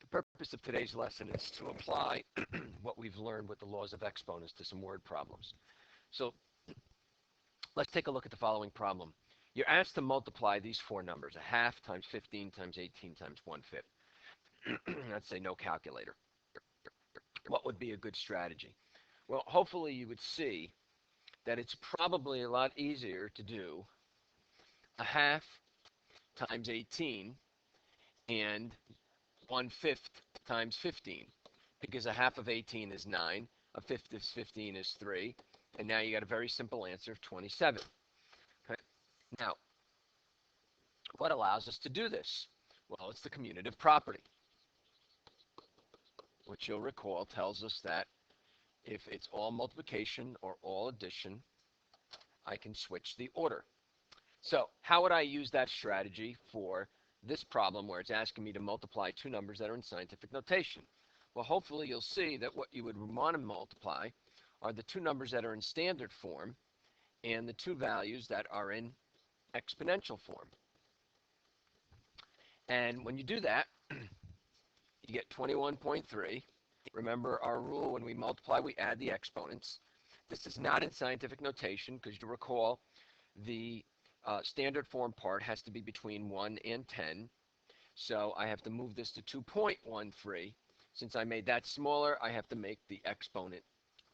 The purpose of today's lesson is to apply what we've learned with the laws of exponents to some word problems. So let's take a look at the following problem. You're asked to multiply these four numbers, a half times 15 times 18 times 1/5. Let's say no calculator. What would be a good strategy? Well, hopefully you would see that it's probably a lot easier to do a half times 18 and 1/5 times 15, because a half of 18 is 9, a fifth of 15 is 3, and now you got a very simple answer of 27. Okay. Now, what allows us to do this? Well, it's the commutative property, which you'll recall tells us that if it's all multiplication or all addition, I can switch the order. So how would I use that strategy for this problem where it's asking me to multiply two numbers that are in scientific notation? Well, hopefully you'll see that what you would want to multiply are the two numbers that are in standard form and the two values that are in exponential form. And when you do that, you get 21.3. Remember our rule, when we multiply, we add the exponents. This is not in scientific notation because you recall the standard form part has to be between 1 and 10. So I have to move this to 2.13. Since I made that smaller, I have to make the exponent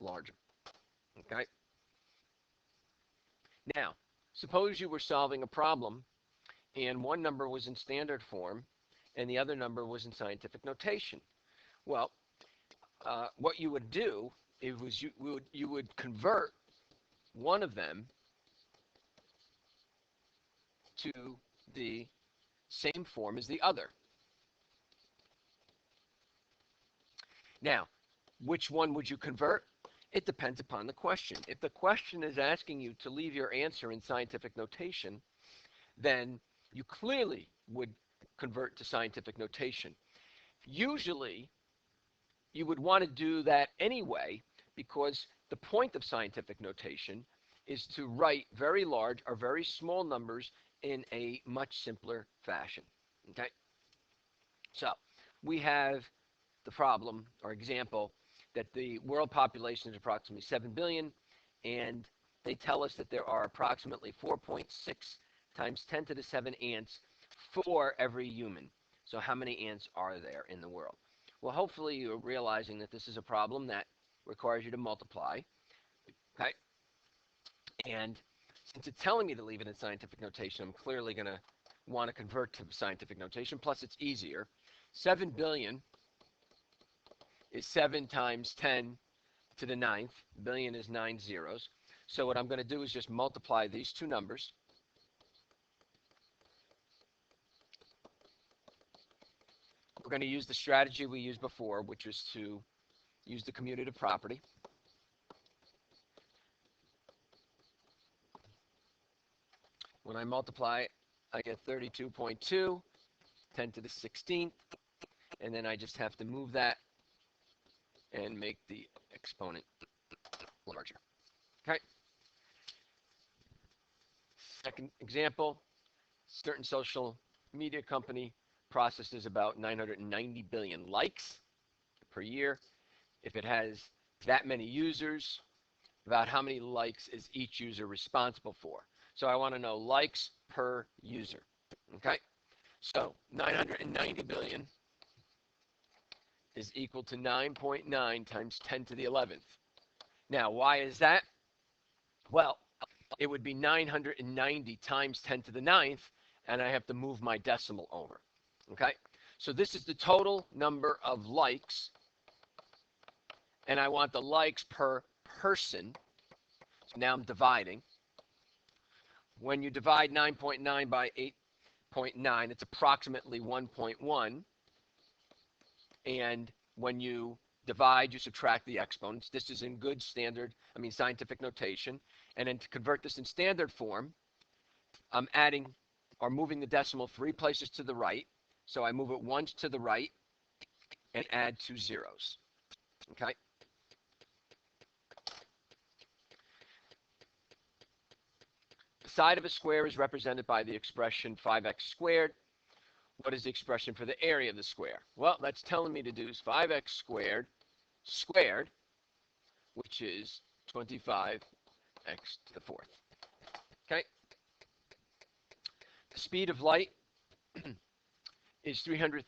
larger. Okay? Now, suppose you were solving a problem and one number was in standard form and the other number was in scientific notation. Well, what you would do is you would convert one of them to the same form as the other. Now, which one would you convert? It depends upon the question. If the question is asking you to leave your answer in scientific notation, then you clearly would convert to scientific notation. Usually, you would want to do that anyway, because the point of scientific notation is to write very large or very small numbers in a much simpler fashion. Okay? So we have the problem or example that the world population is approximately 7 billion, and they tell us that there are approximately 4.6 times 10 to the 7 ants for every human. So how many ants are there in the world? Well, hopefully you're realizing that this is a problem that requires you to multiply. Okay? And since it's telling me to leave it in scientific notation, I'm clearly going to want to convert to scientific notation. Plus, it's easier. 7 billion is 7 times 10 to the 9th. Billion is 9 zeros. So what I'm going to do is just multiply these two numbers. We're going to use the strategy we used before, which is to use the commutative property. When I multiply, I get 32.2, 10 to the 16th, and then I just have to move that and make the exponent larger. Okay. Second example, certain social media company processes about 990 billion likes per year. If it has that many users, about how many likes is each user responsible for? So I want to know likes per user. Okay? So 990 billion is equal to 9.9 times 10 to the 11th. Now, why is that? Well, it would be 990 times 10 to the 9th, and I have to move my decimal over. Okay? So this is the total number of likes, and I want the likes per person. So now I'm dividing. When you divide 9.9 by 8.9, it's approximately 1.1. And when you divide, you subtract the exponents. This is in good scientific notation. And then to convert this in standard form, I'm adding or moving the decimal 3 places to the right. So I move it once to the right and add 2 zeros. Okay? The side of a square is represented by the expression 5x squared. what is the expression for the area of the square? Well, that's telling me to do 5x squared squared, which is 25x to the fourth. Okay? The speed of light is 300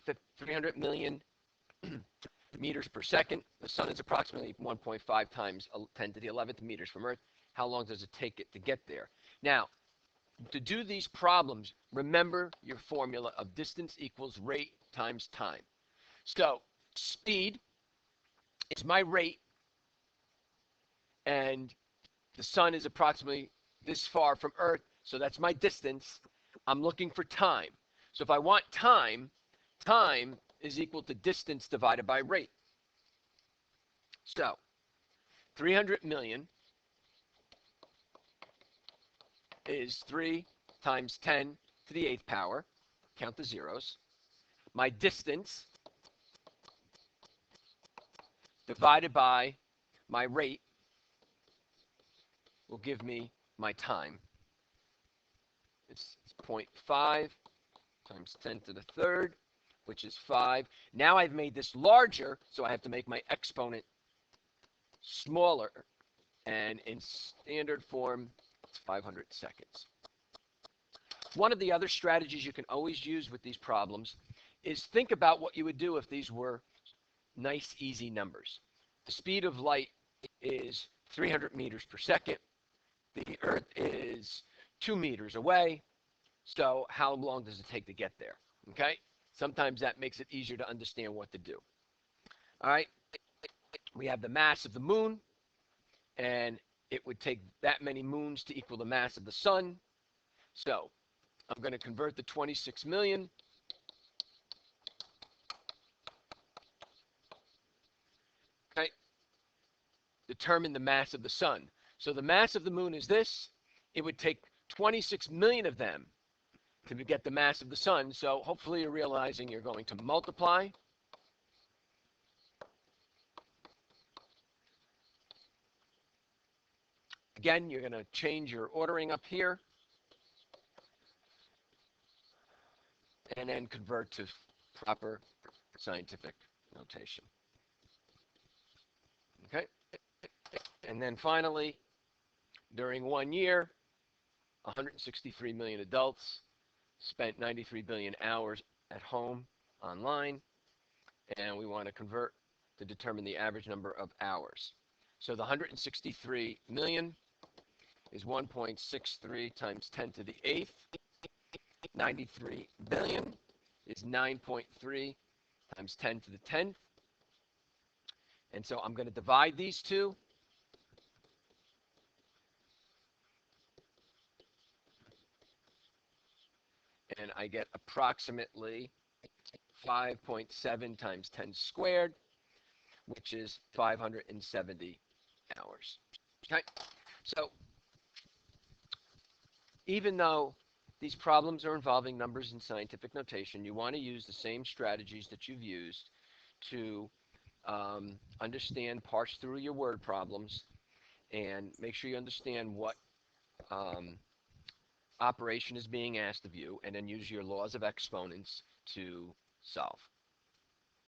million meters per second. The sun is approximately 1.5 times 10 to the 11th meters from Earth. How long does it take it to get there? Now, to do these problems, remember your formula of distance equals rate times time. So, speed is my rate, and the sun is approximately this far from Earth, so that's my distance. I'm looking for time. So if I want time, time is equal to distance divided by rate. So 300 million is 3 times 10 to the 8th power. Count the zeros. My distance divided by my rate will give me my time. It's 0.5 times 10 to the third, which is 5. Now I've made this larger, so I have to make my exponent smaller. And in standard form, it's 500 seconds. One of the other strategies you can always use with these problems is think about what you would do if these were nice, easy numbers. The speed of light is 300 meters per second. The Earth is 2 meters away. So how long does it take to get there? Okay? Sometimes that makes it easier to understand what to do. All right? We have the mass of the moon, and it would take that many moons to equal the mass of the sun. So I'm going to convert the 26 million okay, determine the mass of the sun. So the mass of the moon is this. It would take 26 million of them to get the mass of the sun. So hopefully you're realizing you're going to multiply. Again, you're going to change your ordering up here and then convert to proper scientific notation. Okay? And then finally, during 1 year, 163 million adults spent 93 billion hours at home online, and we want to convert to determine the average number of hours. So the 163 million is 1.63 times 10 to the 8th. 93 billion is 9.3 times 10 to the 10th. And so I'm going to divide these two. And I get approximately 5.7 times 10 squared, which is 570 hours. Okay, so even though these problems are involving numbers in scientific notation, you want to use the same strategies that you've used to understand, parse through your word problems, and make sure you understand what operation is being asked of you, and then use your laws of exponents to solve.